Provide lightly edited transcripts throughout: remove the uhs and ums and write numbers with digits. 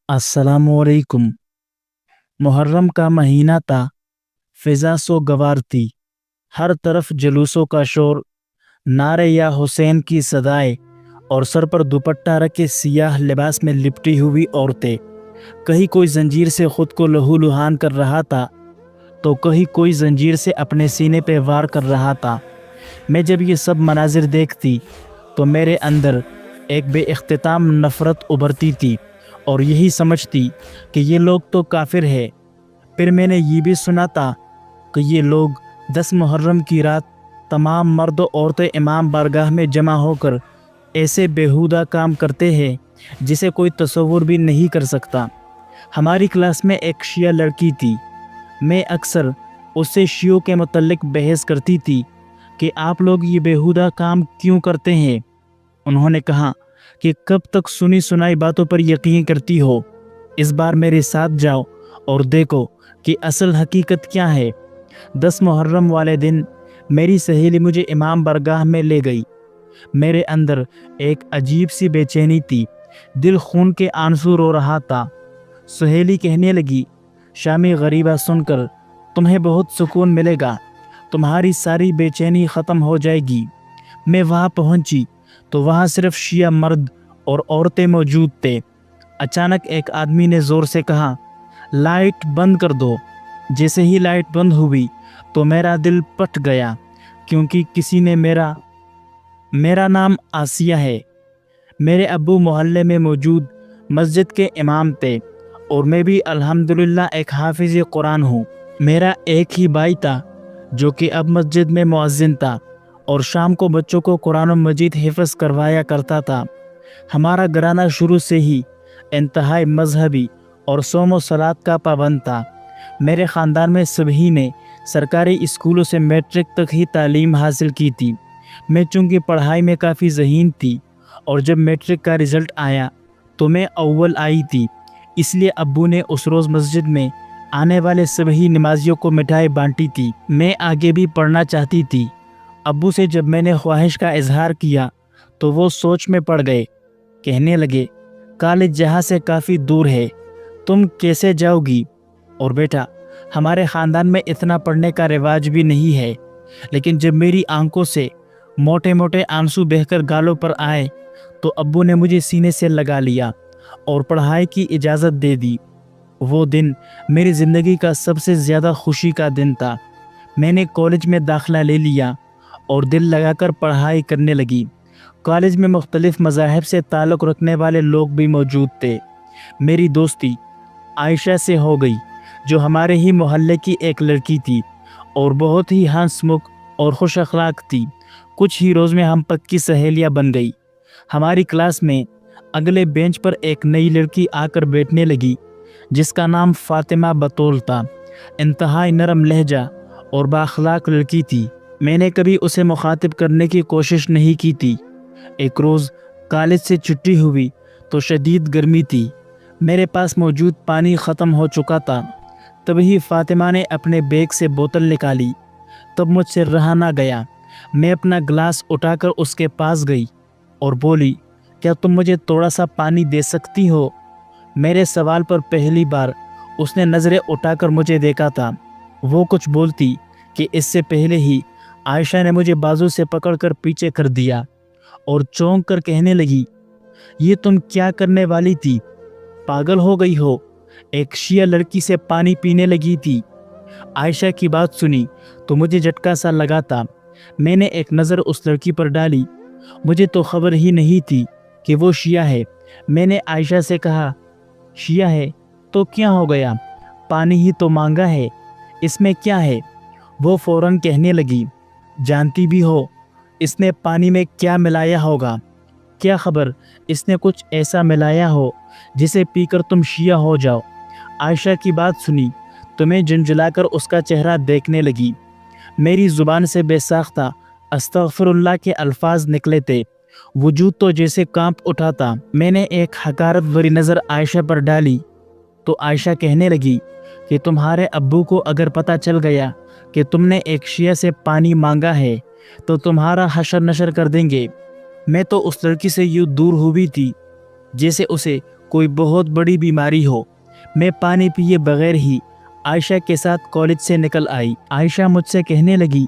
अस्सलामुअलैकुम। मुहर्रम का महीना था, फिजा सो गवार थी, हर तरफ जुलूसों का शोर, नारे या हुसैन की सदाएं और सर पर दुपट्टा रखे सियाह लिबास में लिपटी हुई औरतें। कहीं कोई जंजीर से खुद को लहूलुहान कर रहा था, तो कहीं कोई जंजीर से अपने सीने पे वार कर रहा था। मैं जब ये सब मनाजिर देखती तो मेरे अंदर एक बेइख्तिताम नफ़रत उभरती थी और यही समझती कि ये लोग तो काफिर है। फिर मैंने ये भी सुना था कि ये लोग 10 मुहर्रम की रात तमाम मर्द और औरतें इमाम बारगाह में जमा होकर ऐसे बेहुदा काम करते हैं जिसे कोई तसव्वुर भी नहीं कर सकता। हमारी क्लास में एक शिया लड़की थी। मैं अक्सर उससे शियों के मुतल्लिक बहस करती थी कि आप लोग ये बेहुदा काम क्यों करते हैं। उन्होंने कहा कि कब तक सुनी सुनाई बातों पर यकीन करती हो, इस बार मेरे साथ जाओ और देखो कि असल हकीकत क्या है। 10 मुहर्रम वाले दिन मेरी सहेली मुझे इमाम बारगाह में ले गई। मेरे अंदर एक अजीब सी बेचैनी थी, दिल खून के आंसू रो रहा था। सहेली कहने लगी, शामी गरीबा सुनकर तुम्हें बहुत सुकून मिलेगा, तुम्हारी सारी बेचैनी ख़त्म हो जाएगी। मैं वहाँ पहुँची तो वहाँ सिर्फ शिया मर्द और औरतें मौजूद थे। अचानक एक आदमी ने ज़ोर से कहा, लाइट बंद कर दो। जैसे ही लाइट बंद हुई तो मेरा दिल फट गया, क्योंकि किसी ने मेरा नाम आसिया है। मेरे अब्बू मोहल्ले में मौजूद मस्जिद के इमाम थे और मैं भी अल्हम्दुलिल्लाह एक हाफिज़ कुरान हूँ। मेरा एक ही भाई था जो कि अब मस्जिद में मुअज्जिन था और शाम को बच्चों को कुरान मजीद हिफ्ज़ करवाया करता था। हमारा घराना शुरू से ही इंतहाई मजहबी और सोम व सलात का पाबंद था। मेरे ख़ानदान में सभी ने सरकारी स्कूलों से मैट्रिक तक ही तालीम हासिल की थी। मैं चूँकि पढ़ाई में काफ़ी ज़हीन थी और जब मैट्रिक का रिज़ल्ट आया तो मैं अव्वल आई थी, इसलिए अब्बू ने उस रोज़ मस्जिद में आने वाले सभी नमाजियों को मिठाई बांटी थी। मैं आगे भी पढ़ना चाहती थी। अब्बू से जब मैंने ख्वाहिश का इजहार किया तो वो सोच में पड़ गए। कहने लगे, कॉलेज जहाँ से काफ़ी दूर है, तुम कैसे जाओगी? और बेटा, हमारे ख़ानदान में इतना पढ़ने का रिवाज भी नहीं है। लेकिन जब मेरी आंखों से मोटे मोटे आंसू बहकर गालों पर आए तो अब्बू ने मुझे सीने से लगा लिया और पढ़ाई की इजाज़त दे दी। वो दिन मेरी ज़िंदगी का सबसे ज़्यादा खुशी का दिन था। मैंने कॉलेज में दाखिला ले लिया और दिल लगाकर पढ़ाई करने लगी। कॉलेज में मुख्तलिफ़ मज़ाहिब से ताल्लुक़ रखने वाले लोग भी मौजूद थे। मेरी दोस्ती आयशा से हो गई, जो हमारे ही मोहल्ले की एक लड़की थी और बहुत ही हंसमुख और खुश अखलाक थी। कुछ ही रोज़ में हम पक्की सहेलियाँ बन गई। हमारी क्लास में अगले बेंच पर एक नई लड़की आकर बैठने लगी, जिसका नाम फ़ातिमा बतौल था। इंतहाई नरम लहजा और बाअखलाक लड़की थी। मैंने कभी उसे मुखातिब करने की कोशिश नहीं की थी। एक रोज़ कॉलेज से छुट्टी हुई तो शदीद गर्मी थी। मेरे पास मौजूद पानी ख़त्म हो चुका था। तभी फ़ातिमा ने अपने बैग से बोतल निकाली। तब मुझसे रहा ना गया। मैं अपना गिलास उठाकर उसके पास गई और बोली, क्या तुम मुझे थोड़ा सा पानी दे सकती हो? मेरे सवाल पर पहली बार उसने नज़रें उठाकर मुझे देखा था। वो कुछ बोलती कि इससे पहले ही आयशा ने मुझे बाजू से पकड़कर पीछे कर दिया और चौंक कर कहने लगी, ये तुम क्या करने वाली थी? पागल हो गई हो? एक शिया लड़की से पानी पीने लगी थी। आयशा की बात सुनी तो मुझे झटका सा लगा था। मैंने एक नज़र उस लड़की पर डाली। मुझे तो खबर ही नहीं थी कि वो शिया है। मैंने आयशा से कहा, शिया है तो क्या हो गया, पानी ही तो मांगा है, इसमें क्या है? वो फ़ौरन कहने लगी, जानती भी हो इसने पानी में क्या मिलाया होगा? क्या खबर इसने कुछ ऐसा मिलाया हो जिसे पीकर तुम शिया हो जाओ। आयशा की बात सुनी तो मैं झुंझलाकर उसका चेहरा देखने लगी। मेरी ज़ुबान से बेसाख्ता अस्तगफिरुल्लाह के अल्फाज निकले थे। वजूद तो जैसे कांप उठा था। मैंने एक हकारत भरी नज़र आयशा पर डाली तो आयशा कहने लगी कि तुम्हारे अब्बू को अगर पता चल गया कि तुमने एक शिया से पानी मांगा है तो तुम्हारा हशर नशर कर देंगे। मैं तो उस लड़की से यूँ दूर हुई थी जैसे उसे कोई बहुत बड़ी बीमारी हो। मैं पानी पिए बगैर ही आयशा के साथ कॉलेज से निकल आई। आयशा मुझसे कहने लगी,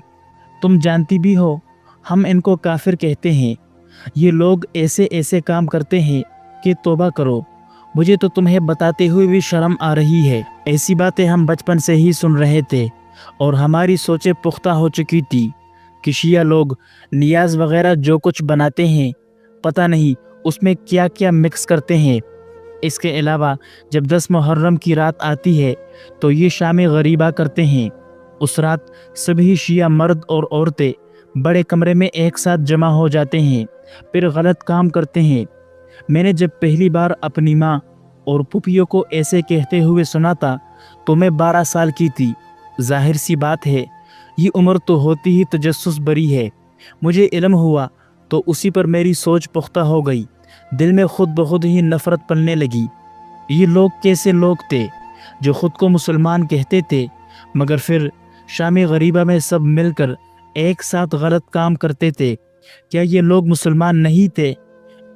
तुम जानती भी हो हम इनको काफिर कहते हैं। ये लोग ऐसे ऐसे काम करते हैं कि तौबा करो। मुझे तो तुम्हें बताते हुए भी शर्म आ रही है। ऐसी बातें हम बचपन से ही सुन रहे थे और हमारी सोचें पुख्ता हो चुकी थी कि शिया लोग नियाज वगैरह जो कुछ बनाते हैं पता नहीं उसमें क्या क्या मिक्स करते हैं। इसके अलावा जब 10 मुहर्रम की रात आती है तो ये शाम गरीबा करते हैं। उस रात सभी शिया मर्द और औरतें बड़े कमरे में एक साथ जमा हो जाते हैं, फिर गलत काम करते हैं। मैंने जब पहली बार अपनी माँ और पुपियों को ऐसे कहते हुए सुना था तो मैं 12 साल की थी। जाहिर सी बात है ये उम्र तो होती ही तजस्सुस बरी है। मुझे इल्म हुआ तो उसी पर मेरी सोच पुख्ता हो गई। दिल में खुद ब खुद ही नफरत पलने लगी। ये लोग कैसे लोग थे जो खुद को मुसलमान कहते थे मगर फिर शाम गरीबा में सब मिलकर एक साथ गलत काम करते थे। क्या ये लोग मुसलमान नहीं थे?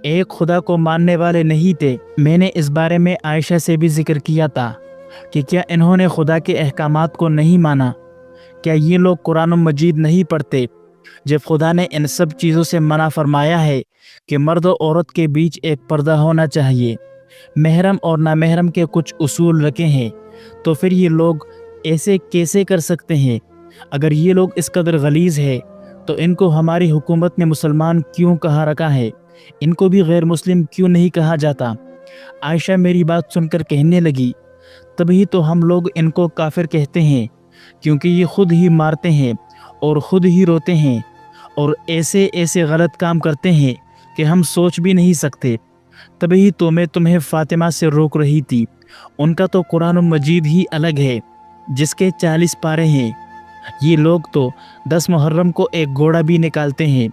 एक खुदा को मानने वाले नहीं थे? मैंने इस बारे में आयशा से भी जिक्र किया था कि क्या इन्होंने खुदा के अहकामात को नहीं माना? क्या ये लोग कुरान मजीद नहीं पढ़ते जब खुदा ने इन सब चीज़ों से मना फरमाया है कि मर्द और औरत के बीच एक पर्दा होना चाहिए, महरम और नामहरम के कुछ उसूल रखे हैं, तो फिर ये लोग ऐसे कैसे कर सकते हैं? अगर ये लोग इस कदर गलीज है तो इनको हमारी हुकूमत ने मुसलमान क्यों कहा रखा है? इनको भी गैर मुस्लिम क्यों नहीं कहा जाता? आयशा मेरी बात सुनकर कहने लगी, तभी तो हम लोग इनको काफिर कहते हैं क्योंकि ये खुद ही मारते हैं और खुद ही रोते हैं और ऐसे ऐसे गलत काम करते हैं कि हम सोच भी नहीं सकते। तभी तो मैं तुम्हें फातिमा से रोक रही थी। उनका तो कुरान मजीद ही अलग है जिसके 40 पारे हैं। ये लोग तो 10 मुहर्रम को एक घोड़ा भी निकालते हैं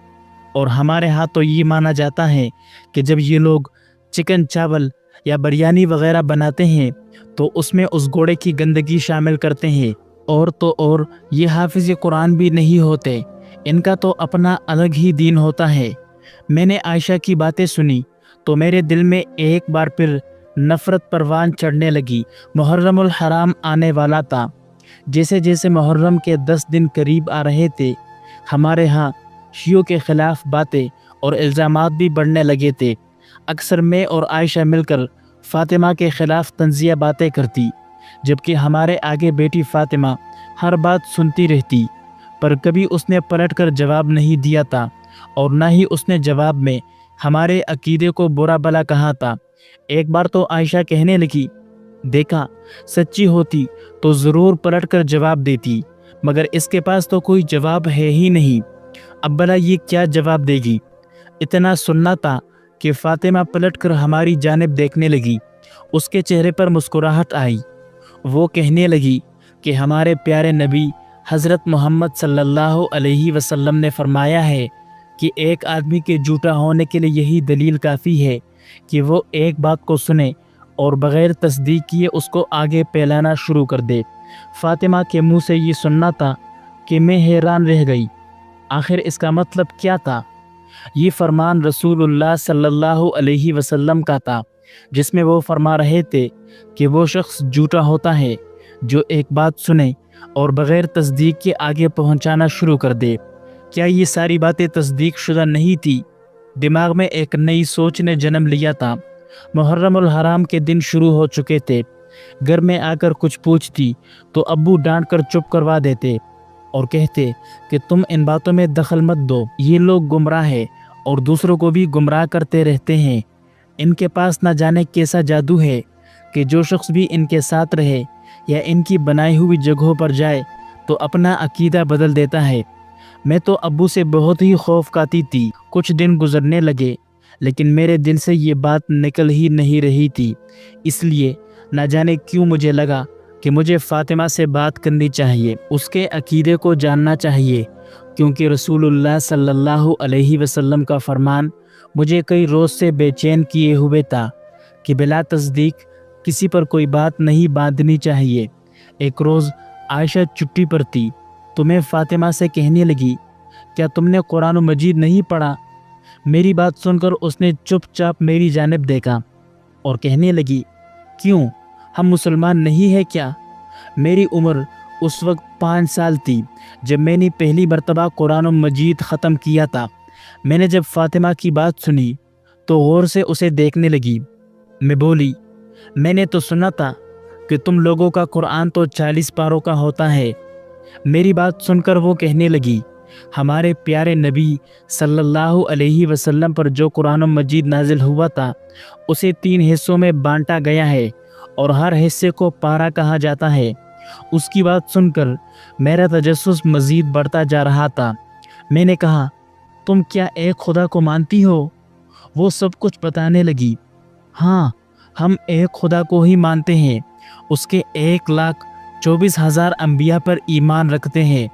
और हमारे यहाँ तो ये माना जाता है कि जब ये लोग चिकन चावल या बिरयानी वगैरह बनाते हैं तो उसमें उस घोड़े की गंदगी शामिल करते हैं। और तो और ये हाफिज़ कुरान भी नहीं होते, इनका तो अपना अलग ही दीन होता है। मैंने आयशा की बातें सुनी तो मेरे दिल में एक बार फिर नफ़रत परवान चढ़ने लगी। मुहर्रमुल हराम आने वाला था। जैसे जैसे मुहर्रम के 10 दिन करीब आ रहे थे हमारे यहाँ शियों के ख़िलाफ़ बातें और इल्ज़ामात भी बढ़ने लगे थे। अक्सर मैं और आयशा मिलकर फ़ातिमा के ख़िलाफ़ तंज़िया बातें करती, जबकि हमारे आगे बेटी फ़ातिमा हर बात सुनती रहती, पर कभी उसने पलटकर जवाब नहीं दिया था और न ही उसने जवाब में हमारे अकीदे को बुरा भला कहा था। एक बार तो आयशा कहने लगी, देखा सच्ची होती तो ज़रूर पलटकर जवाब देती, मगर इसके पास तो कोई जवाब है ही नहीं। अब भला ये क्या जवाब देगी? इतना सुनना था कि फ़ातिमा पलटकर हमारी जानिब देखने लगी। उसके चेहरे पर मुस्कुराहट आई। वो कहने लगी कि हमारे प्यारे नबी हज़रत मोहम्मद सल्लल्लाहु अलैहि वसल्लम ने फरमाया है कि एक आदमी के झूठा होने के लिए यही दलील काफ़ी है कि वो एक बात को सुने और बग़ैर तस्दीक किए उसको आगे फैलाना शुरू कर दे। फ़ातिमा के मुंह से ये सुनना था कि मैं हैरान रह गई। आखिर इसका मतलब क्या था? ये फरमान रसूलुल्लाह सल्लल्लाहु अलैहि वसल्लम का था, जिसमें वो फरमा रहे थे कि वो शख्स झूठा होता है जो एक बात सुने और बग़ैर तस्दीक के आगे पहुंचाना शुरू कर दे। क्या ये सारी बातें तस्दीक शुदा नहीं थी? दिमाग में एक नई सोच ने जन्म लिया था। मुहर्रमुल हराम के दिन शुरू हो चुके थे। घर में आकर कुछ पूछती तो अब्बू डांट कर चुप करवा देते और कहते कि तुम इन बातों में दखल मत दो, ये लोग गुमराह हैं और दूसरों को भी गुमराह करते रहते हैं। इनके पास ना जाने कैसा जादू है कि जो शख्स भी इनके साथ रहे या इनकी बनाई हुई जगहों पर जाए तो अपना अकीदा बदल देता है। मैं तो अब्बू से बहुत ही खौफ खाती थी। कुछ दिन गुजरने लगे लेकिन मेरे दिल से ये बात निकल ही नहीं रही थी। इसलिए ना जाने क्यों मुझे लगा कि मुझे फ़ातिमा से बात करनी चाहिए, उसके अकीदे को जानना चाहिए, क्योंकि रसूलुल्लाह सल्लल्लाहु अलैहि वसल्लम का फरमान मुझे कई रोज़ से बेचैन किए हुए था कि बिला तस्दीक किसी पर कोई बात नहीं बांधनी चाहिए। एक रोज़ आयशा छुट्टी पर थी तो मैं फ़ातिमा से कहने लगी, क्या तुमने कुरान मजीद नहीं पढ़ा? मेरी बात सुनकर उसने चुपचाप मेरी जानिब देखा اور کہنے لگی، کیوں، ہم مسلمان نہیں ہیں کیا؟ میری عمر اس وقت 5 سال تھی جب میں نے پہلی مرتبہ قرآن مجید ختم کیا تھا۔ میں نے جب فاطمہ کی بات سنی تو غور سے اسے دیکھنے لگی۔ میں بولی، میں نے تو سنا تھا کہ تم لوگوں کا قرآن تو 40 پاروں کا ہوتا ہے۔ میری بات سن کر وہ کہنے لگی، ہمارے پیارے نبی صلی اللہ علیہ وسلم پر جو قرآن مجید نازل ہوا تھا اسے 3 حصوں میں بانٹا گیا ہے اور ہر حصے کو پارہ کہا جاتا ہے۔ اس کی بات سن کر میرا تجسس مزید بڑھتا جا رہا تھا۔ میں نے کہا، تم کیا ایک خدا کو مانتی ہو؟ وہ سب کچھ بتانے لگی، ہاں، ہم ایک خدا کو ہی مانتے ہیں، اس کے 1,24,000 انبیاء پر ایمان رکھتے ہیں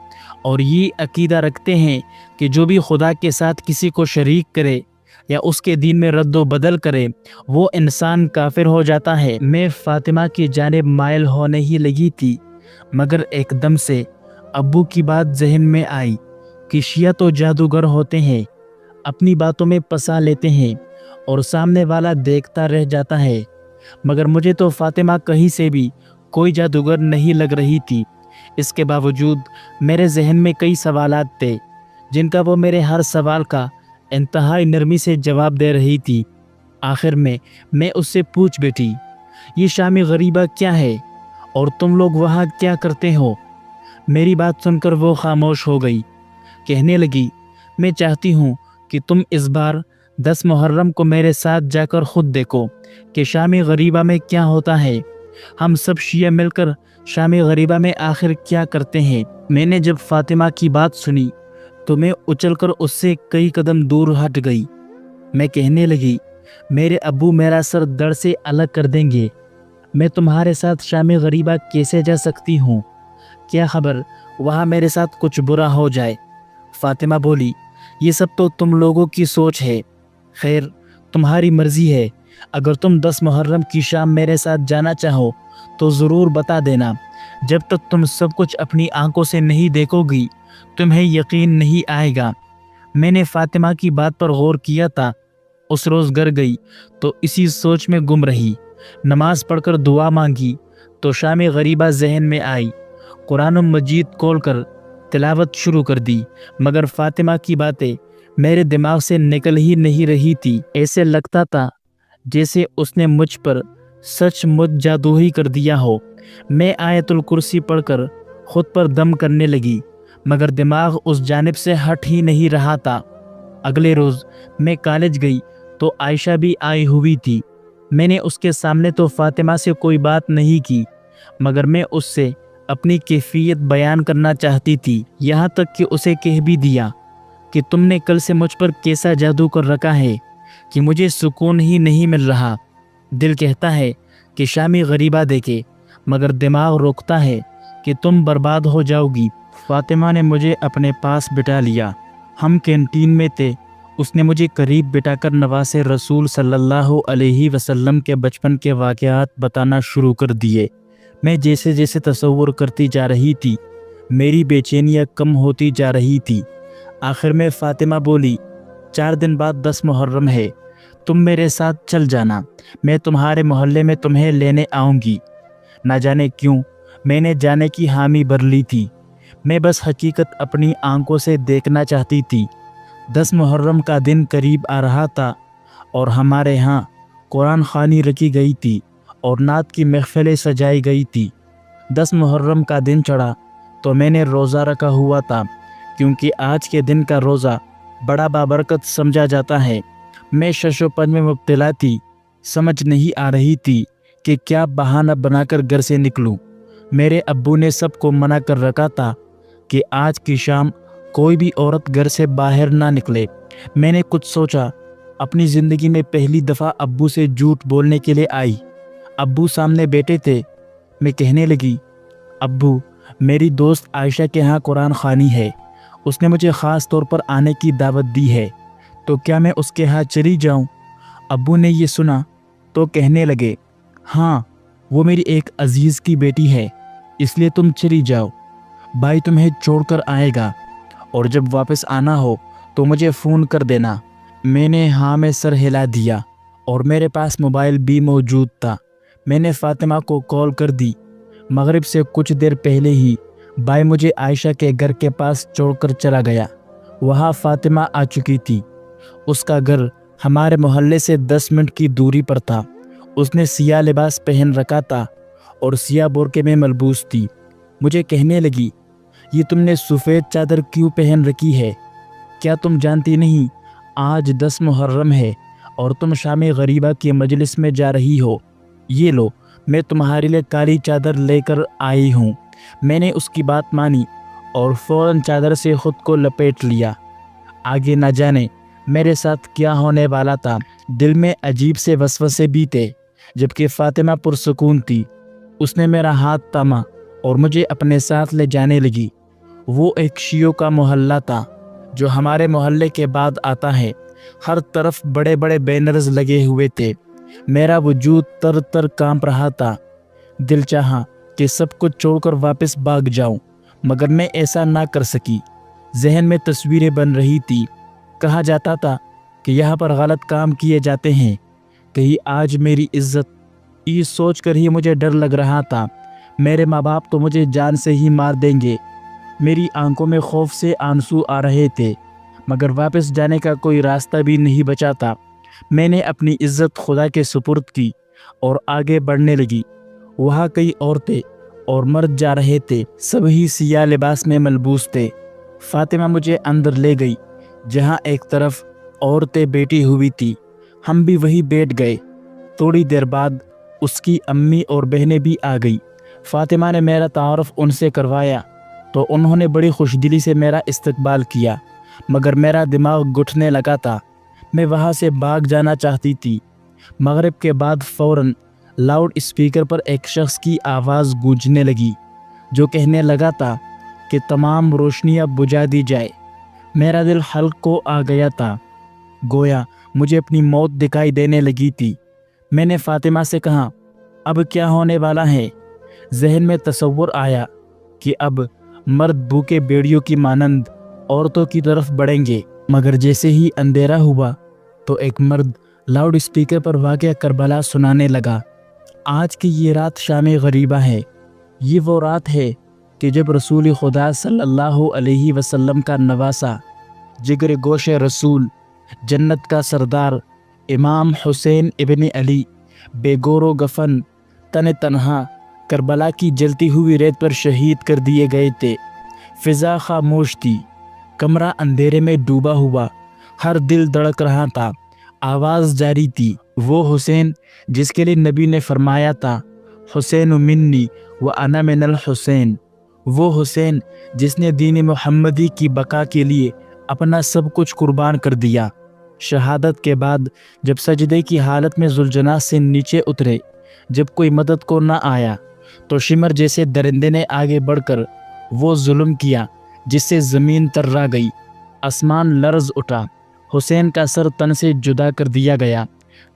اور یہ عقیدہ رکھتے ہیں کہ جو بھی خدا کے ساتھ کسی کو شریک کرے یا اس کے دین میں رد و بدل کرے وہ انسان کافر ہو جاتا ہے۔ میں فاطمہ کی جانب مائل ہونے ہی لگی تھی مگر ایک دم سے ابو کی بات ذہن میں آئی کہ شیعہ تو جادوگر ہوتے ہیں، اپنی باتوں میں پھنسا لیتے ہیں اور سامنے والا دیکھتا رہ جاتا ہے، مگر مجھے تو فاطمہ کہیں سے بھی کوئی جادوگر نہیں لگ رہی تھی۔ اس کے باوجود میرے ذہن میں کئی سوالات تھے جن کا وہ میرے ہر سوال کا انتہائی نرمی سے جواب دے رہی تھی۔ آخر میں اس سے پوچھ بیٹھی، یہ شام غریبہ کیا ہے اور تم لوگ وہاں کیا کرتے ہو؟ میری بات سن کر وہ خاموش ہو گئی۔ کہنے لگی، میں چاہتی ہوں کہ تم اس بار 10 محرم کو میرے ساتھ جا کر خود دیکھو کہ شام غریبہ میں کیا ہوتا ہے۔ ہم سب شیعہ مل کر شام غریبہ میں آخر کیا کرتے ہیں۔ میں نے جب فاطمہ کی بات سنی تو میں اچل کر اس سے کئی قدم دور ہٹ گئی۔ میں کہنے لگی، میرے ابو میرا سر دڑ سے الگ کر دیں گے، میں تمہارے ساتھ شام غریبہ کیسے جا سکتی ہوں؟ کیا خبر وہاں میرے ساتھ کچھ برا ہو جائے۔ فاطمہ بولی، یہ سب تو تم لوگوں کی سوچ ہے، خیر تمہاری مرضی ہے، اگر تم 10 محرم کی شام میرے ساتھ جانا چاہو تو ضرور بتا دینا، جب تک تم سب کچھ اپنی آنکھوں سے نہیں دیکھو گی تمہیں یقین نہیں آئے گا۔ میں نے فاطمہ کی بات پر غور کیا تھا، اس روز گھر گئی تو اسی سوچ میں گم رہی۔ نماز پڑھ کر دعا مانگی تو شام غریبہ ذہن میں آئی، قرآن مجید کھول کر تلاوت شروع کر دی، مگر فاطمہ کی باتیں میرے دماغ سے نکل ہی نہیں رہی تھی۔ ایسے لگتا تھا جیسے اس نے مجھ پر سچ مچ جادو ہی کر دیا ہو۔ میں آیت الکرسی پڑھ کر خود پر دم کرنے لگی مگر دماغ اس جانب سے ہٹ ہی نہیں رہا تھا۔ اگلے روز میں کالج گئی تو عائشہ بھی آئی ہوئی تھی۔ میں نے اس کے سامنے تو فاطمہ سے کوئی بات نہیں کی مگر میں اس سے اپنی کیفیت بیان کرنا چاہتی تھی، یہاں تک کہ اسے کہہ بھی دیا کہ تم نے کل سے مجھ پر کیسا جادو کر رکھا ہے کہ مجھے سکون ہی نہیں مل رہا۔ دل کہتا ہے کہ شام غریبہ دیکھے مگر دماغ روکتا ہے کہ تم برباد ہو جاؤ گی۔ فاطمہ نے مجھے اپنے پاس بٹھا لیا، ہم کینٹین میں تھے، اس نے مجھے قریب بٹھا کر نواسے رسول صلی اللہ علیہ وسلم کے بچپن کے واقعات بتانا شروع کر دیے۔ میں جیسے جیسے تصور کرتی جا رہی تھی میری بے چینیاں کم ہوتی جا رہی تھی۔ آخر میں فاطمہ بولی، 4 دن بعد 10 محرم ہے، تم میرے ساتھ چل جانا، میں تمہارے محلے میں تمہیں لینے آؤں گی۔ نہ جانے کیوں میں نے جانے کی حامی بھر لی تھی، میں بس حقیقت اپنی آنکھوں سے دیکھنا چاہتی تھی۔ 10 محرم کا دن قریب آ رہا تھا اور ہمارے ہاں قرآن خوانی رکھی گئی تھی اور نعت کی محفلیں سجائی گئی تھی۔ 10 محرم کا دن چڑھا تو میں نے روزہ رکھا ہوا تھا کیونکہ آج کے دن کا روزہ بڑا بابرکت سمجھا جاتا ہے۔ میں شش و پنج میں مبتلا تھی، سمجھ نہیں آ رہی تھی کہ کیا بہانہ بنا کر گھر سے نکلوں۔ میرے ابو نے سب کو منع کر رکھا تھا کہ آج کی شام کوئی بھی عورت گھر سے باہر نہ نکلے۔ میں نے کچھ سوچا، اپنی زندگی میں پہلی دفعہ ابو سے جھوٹ بولنے کے لیے آئی۔ ابو سامنے بیٹھے تھے، میں کہنے لگی، ابو میری دوست عائشہ کے ہاں قرآن خوانی ہے، اس نے مجھے خاص طور پر آنے کی دعوت دی ہے، تو کیا میں اس کے ہاں چلی جاؤں؟ ابو نے یہ سنا تو کہنے لگے، ہاں وہ میری ایک عزیز کی بیٹی ہے، اس لیے تم چلی جاؤ، بھائی تمہیں چھوڑ کر آئے گا اور جب واپس آنا ہو تو مجھے فون کر دینا۔ میں نے ہاں میں سر ہلا دیا اور میرے پاس موبائل بھی موجود تھا۔ میں نے فاطمہ کو کال کر دی۔ مغرب سے کچھ دیر پہلے ہی بھائی مجھے عائشہ کے گھر کے پاس چھوڑ کر چلا گیا۔ وہاں فاطمہ آ چکی تھی۔ اس کا گھر ہمارے محلے سے 10 منٹ کی دوری پر تھا۔ اس نے سیاہ لباس پہن رکھا تھا اور سیاہ برقعے میں ملبوس تھی۔ مجھے کہنے لگی، یہ تم نے سفید چادر کیوں پہن رکھی ہے؟ کیا تم جانتی نہیں آج 10 محرم ہے اور تم شام غریبہ کی مجلس میں جا رہی ہو؟ یہ لو، میں تمہارے لیے کالی چادر لے کر آئی ہوں۔ میں نے اس کی بات مانی اور فوراً چادر سے خود کو لپیٹ لیا۔ آگے نہ جانے میرے ساتھ کیا ہونے والا تھا۔ دل میں عجیب سے وسوسے بھی تھے، جبکہ فاطمہ پرسکون تھی۔ اس نے میرا ہاتھ تھاما اور مجھے اپنے ساتھ لے جانے لگی۔ وہ ایک شیعوں کا محلہ تھا جو ہمارے محلے کے بعد آتا ہے۔ ہر طرف بڑے بڑے بینرز لگے ہوئے تھے۔ میرا وجود تر تر کانپ رہا تھا۔ دل چاہا کہ سب کچھ چھوڑ کر واپس بھاگ جاؤں، مگر میں ایسا نہ کر سکی۔ ذہن میں تصویریں بن رہی تھی۔ کہا جاتا تھا کہ یہاں پر غلط کام کیے جاتے ہیں، کہیں آج میری عزت۔ یہ سوچ کر ہی مجھے ڈر لگ رہا تھا، میرے ماں باپ تو مجھے جان سے ہی مار دیں گے۔ میری آنکھوں میں خوف سے آنسو آ رہے تھے، مگر واپس جانے کا کوئی راستہ بھی نہیں بچا تھا۔ میں نے اپنی عزت خدا کے سپرد کی اور آگے بڑھنے لگی۔ وہاں کئی عورتیں اور مرد جا رہے تھے، سبھی سیاہ لباس میں ملبوس تھے۔ فاطمہ مجھے اندر لے گئی جہاں ایک طرف عورتیں بیٹھی ہوئی تھی۔ ہم بھی وہی بیٹھ گئے۔ تھوڑی دیر بعد اس کی امی اور بہنیں بھی آ گئی۔ فاطمہ نے میرا تعارف ان سے کروایا تو انہوں نے بڑی خوش دلی سے میرا استقبال کیا، مگر میرا دماغ گھٹنے لگا تھا۔ میں وہاں سے بھاگ جانا چاہتی تھی۔ مغرب کے بعد فوراً لاؤڈ اسپیکر پر ایک شخص کی آواز گونجنے لگی جو کہنے لگا تھا کہ تمام روشنیاں بجھا دی جائے۔ میرا دل حلق کو آ گیا تھا، گویا مجھے اپنی موت دکھائی دینے لگی تھی۔ میں نے فاطمہ سے کہا، اب کیا ہونے والا ہے؟ ذہن میں تصور آیا کہ اب مرد بھوکے بیڑیوں کی مانند عورتوں کی طرف بڑھیں گے، مگر جیسے ہی اندھیرا ہوا تو ایک مرد لاؤڈ اسپیکر پر واقعہ کربلا سنانے لگا۔ آج کی یہ رات شام غریبہ ہے۔ یہ وہ رات ہے کہ جب رسول خدا صلی اللہ علیہ وسلم کا نواسہ، جگر گوش رسول، جنت کا سردار امام حسین ابن علی بے گور و گفن تن تنہا کربلا کی جلتی ہوئی ریت پر شہید کر دیے گئے تھے۔ فضا خاموش تھی، کمرہ اندھیرے میں ڈوبا ہوا، ہر دل دھڑک رہا تھا۔ آواز جاری تھی، وہ حسین جس کے لیے نبی نے فرمایا تھا، حسین منی و انا من الحسین، وہ حسین جس نے دین محمدی کی بقا کے لیے اپنا سب کچھ قربان کر دیا۔ شہادت کے بعد جب سجدے کی حالت میں ذوالجناح سے نیچے اترے، جب کوئی مدد کو نہ آیا تو شمر جیسے درندے نے آگے بڑھ کر وہ ظلم کیا جس سے زمین ترا گئی، آسمان لرز اٹھا، حسین کا سر تن سے جدا کر دیا گیا۔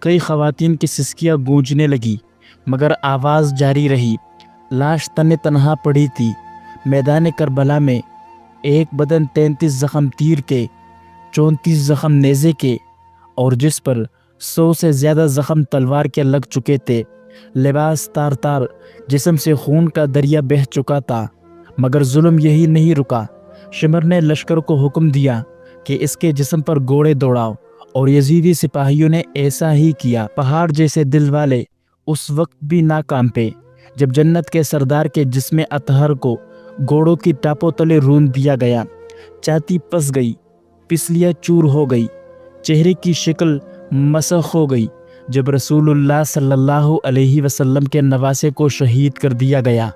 کئی خواتین کی سسکیاں گونجنے لگی، مگر آواز جاری رہی۔ لاش تن تنہا پڑی تھی۔ میدان کربلا میں ایک بدن 33 زخم تیر کے، 34 زخم نیزے کے اور جس پر 100 سے زیادہ زخم تلوار کے لگ چکے تھے۔ لباس تار تار، جسم سے خون کا دریا بہہ چکا تھا، مگر ظلم یہی نہیں رکا۔ شمر نے لشکر کو حکم دیا کہ اس کے جسم پر گھوڑے دوڑاؤ، اور یزیدی سپاہیوں نے ایسا ہی کیا۔ پہاڑ جیسے دل والے اس وقت بھی نہ کانپے جب جنت کے سردار کے جسم اطہر کو گھوڑوں کی ٹاپوں تلے روند دیا گیا۔ چھاتی پس گئی، پسلیاں چور ہو گئی، چہرے کی شکل مسخ ہو گئی جب رسول اللہ صلی اللہ علیہ وسلم کے نواسے کو شہید کر دیا گیا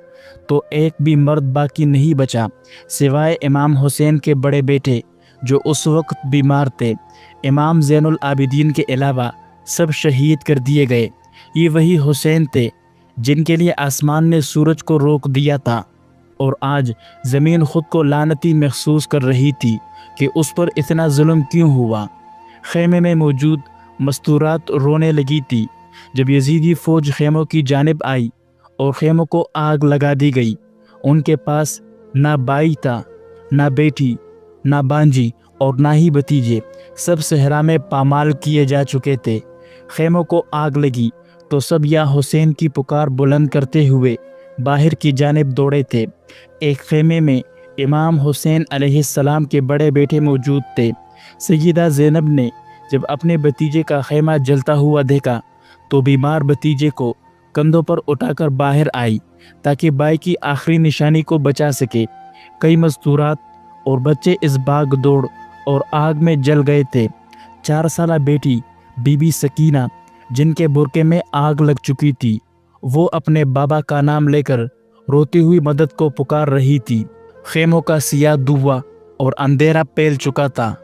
تو ایک بھی مرد باقی نہیں بچا سوائے امام حسین کے بڑے بیٹے جو اس وقت بیمار تھے۔ امام زین العابدین کے علاوہ سب شہید کر دیے گئے۔ یہ وہی حسین تھے جن کے لیے آسمان نے سورج کو روک دیا تھا، اور آج زمین خود کو لعنتی محسوس کر رہی تھی کہ اس پر اتنا ظلم کیوں ہوا۔ خیمے میں موجود مستورات رونے لگی تھی جب یزیدی فوج خیموں کی جانب آئی اور خیموں کو آگ لگا دی گئی۔ ان کے پاس نہ بھائی تھا، نہ بیٹی، نہ بانجی اور نہ ہی بھتیجے، سب صحرا میں پامال کیے جا چکے تھے۔ خیموں को आग लगी तो सब या हुसैन की पुकार बुलंद करते हुए बाहर की जानिब दौड़े थे। एक खेमे में इमाम हुसैन अलैहिस्सलाम के बड़े बेटे मौजूद थे। सैयदा ज़ैनब ने जब अपने भतीजे का खेमा जलता हुआ देखा तो बीमार भतीजे को कंधों पर उठाकर बाहर आई ताकि भाई की आखिरी निशानी को बचा सके। कई मस्तूरात और बच्चे इस भाग दौड़ और आग में जल गए थे। 4 साला बेटी बीबी सकीना, जिनके बुरके में आग लग चुकी थी, वो अपने बाबा का नाम लेकर रोती हुई मदद को पुकार रही थी। खेमों का सियाह धुआं और अंधेरा फैल चुका था।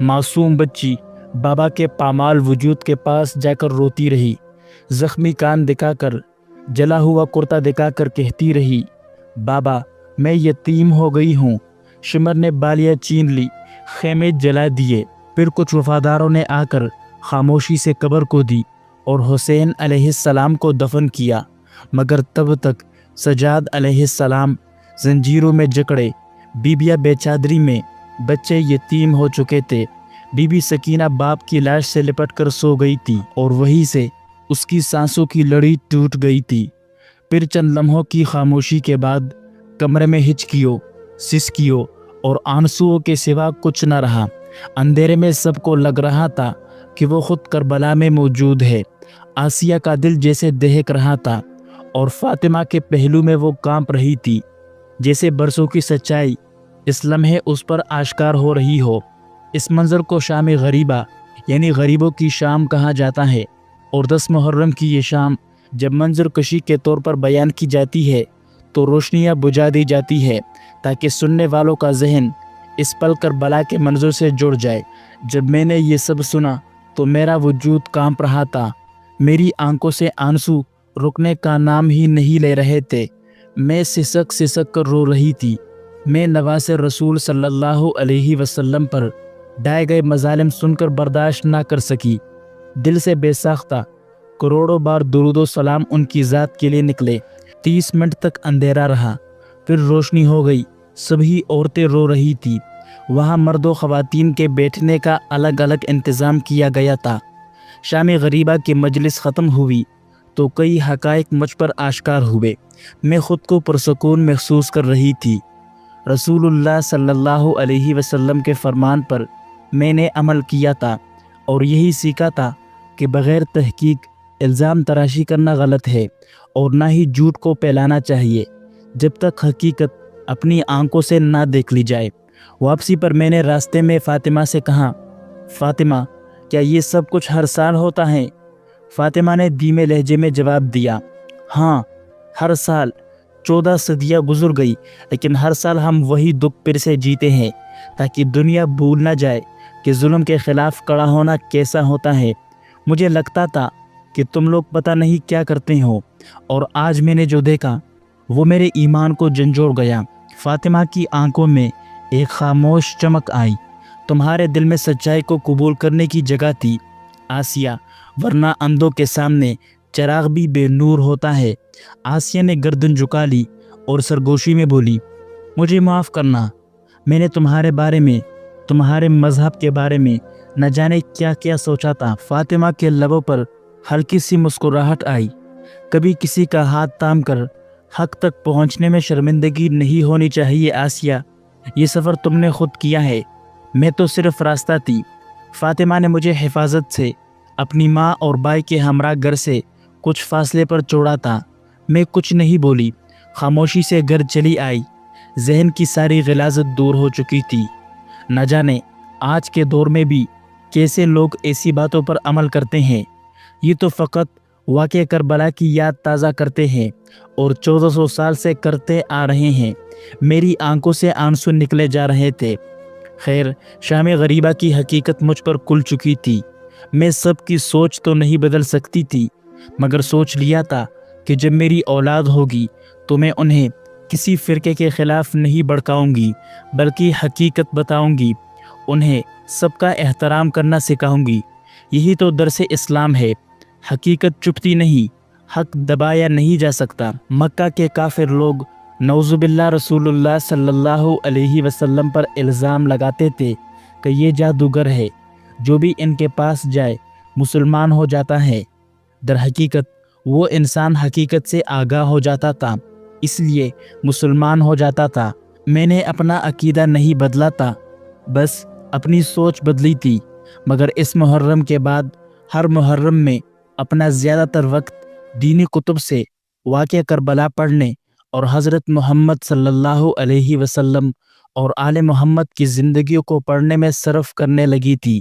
मासूम बच्ची बाबा के पामाल वजूद के पास जाकर रोती रही। जख्मी कान दिखाकर, जला हुआ कुर्ता दिखाकर कहती रही, बाबा मैं यतीम हो गई हूँ। शिमर ने बालियाँ छीन ली, खेमे जला दिए। फिर कुछ वफादारों ने आकर खामोशी से कब्र को दी और हुसैन अलैहिस्सलाम को दफन किया। मगर तब तक सजाद अलैहिस्सलाम जंजीरों में जकड़े, बीबिया बेचादरी में, बच्चे यतीम हो चुके थे। बीबी सकीना बाप की लाश से लिपट कर सो गई थी और वहीं से उसकी सांसों की लड़ी टूट गई थी। फिर चंद लम्हों की खामोशी के बाद कमरे में हिचकियों, सिसकियों और आंसुओं के सिवा कुछ न रहा। अंधेरे में सबको लग रहा था कि वो खुद करबला में मौजूद है। आसिया का दिल जैसे दहक रहा था और फातिमा के पहलू में वो कांप रही थी, जैसे बरसों की सच्चाई इस लम्हे उस पर आश्कार हो रही हो। इस मंजर को शाम गरीबा यानी गरीबों की शाम कहा जाता है और 10 मुहर्रम की ये शाम जब मंजर कशी के तौर पर बयान की जाती है तो रोशनियाँ बुझा दी जाती है ताकि सुनने वालों का जहन इस पल करबला के मंजर से जुड़ जाए। जब मैंने ये सब सुना तो मेरा वजूद कांप रहा था। मेरी आंखों से आंसू रुकने का नाम ही नहीं ले रहे थे। मैं सिसक सिसक कर रो रही थी। मैं नवासे रसूल सल्लल्लाहु अलैहि वसल्लम पर ढाए गए मजालिम सुनकर बर्दाश्त ना कर सकी। दिल से बेसाख्ता करोड़ों बार दुरूदो सलाम उनकी ज़ात के लिए निकले। 30 मिनट तक अंधेरा रहा, फिर रोशनी हो गई। सभी औरतें रो रही थी। वहाँ मर्दों ख़वातीन के बैठने का अलग अलग इंतज़ाम किया गया था। शाम गरीबा की मजलिस ख़त्म हुई तो कई हक़ाइक़ मुझ पर आश्कार हुए। मैं ख़ुद को पुरसकून महसूस कर रही थी। रसूलुल्लाह सल्लल्लाहु अलैहि वसल्लम के फरमान पर मैंने अमल किया था और यही सीखा था कि बग़ैर तहकीक इल्ज़ाम तराशी करना गलत है और ना ही झूठ को फैलाना चाहिए जब तक हकीकत अपनी आंखों से ना देख ली जाए। वापसी पर मैंने रास्ते में फ़ातिमा से कहा, फ़ातिमा क्या ये सब कुछ हर साल होता है? फ़ातिमा ने धीमे लहजे में जवाब दिया, हाँ हर साल। 14 सदियाँ गुजर गई लेकिन हर साल हम वही दुख फिर से जीते हैं ताकि दुनिया भूल ना जाए कि जुल्म के ख़िलाफ़ खड़ा होना कैसा होता है। मुझे लगता था कि तुम लोग पता नहीं क्या करते हो और आज मैंने जो देखा वो मेरे ईमान को झंझोड़ गया। फ़ातिमा की आंखों में एक खामोश चमक आई। तुम्हारे दिल में सच्चाई को कबूल करने की जगह थी आसिया, वरना अंधों के सामने चिराग भी बेनूर होता है। आसिया ने गर्दन झुका ली और सरगोशी में बोली, मुझे माफ़ करना, मैंने तुम्हारे बारे में, तुम्हारे मज़हब के बारे में न जाने क्या क्या सोचा था। फ़ातिमा के लबों पर हल्की सी मुस्कुराहट आई। कभी किसी का हाथ थाम कर हक तक पहुंचने में शर्मिंदगी नहीं होनी चाहिए आसिया। ये सफ़र तुमने खुद किया है, मैं तो सिर्फ रास्ता थी। फ़ातिमा ने मुझे हिफाजत से अपनी माँ और भाई के हमरा घर से कुछ फासले पर छोड़ा था। मैं कुछ नहीं बोली, खामोशी से घर चली आई। जहन की सारी गिलाज़त दूर हो चुकी थी। न जाने आज के दौर में भी कैसे लोग ऐसी बातों पर अमल करते हैं। ये तो फ़कत वाक़े करबला की याद ताज़ा करते हैं और 1400 साल से करते आ रहे हैं। मेरी आंखों से आंसू निकले जा रहे थे। खैर, शाम गरीबा की हकीकत मुझ पर खुल चुकी थी। मैं सबकी सोच तो नहीं बदल सकती थी, मगर सोच लिया था कि जब मेरी औलाद होगी तो मैं उन्हें किसी फ़िरके के ख़िलाफ़ नहीं भड़काऊंगी, बल्कि हकीकत बताऊंगी। उन्हें सबका एहतराम करना सिखाऊंगी। यही तो दरसे इस्लाम है। हकीकत चुपती नहीं, हक दबाया नहीं जा सकता। मक्का के काफिर लोग नौजुबिल्ला रसूलुल्लाह सल्लल्लाहु अलैहि वसल्लम पर इल्ज़ाम लगाते थे कि ये जादूगर है, जो भी इनके पास जाए مسلمان ہو جاتا ہے۔ در حقیقت وہ انسان حقیقت سے آگاہ ہو جاتا تھا، اس لیے مسلمان ہو جاتا تھا۔ میں نے اپنا عقیدہ نہیں بدلا تھا، بس اپنی سوچ بدلی تھی۔ مگر اس محرم کے بعد ہر محرم میں اپنا زیادہ تر وقت دینی کتب سے واقعہ کربلا پڑھنے اور حضرت محمد صلی اللہ علیہ وسلم اور آل محمد کی زندگیوں کو پڑھنے میں صرف کرنے لگی تھی۔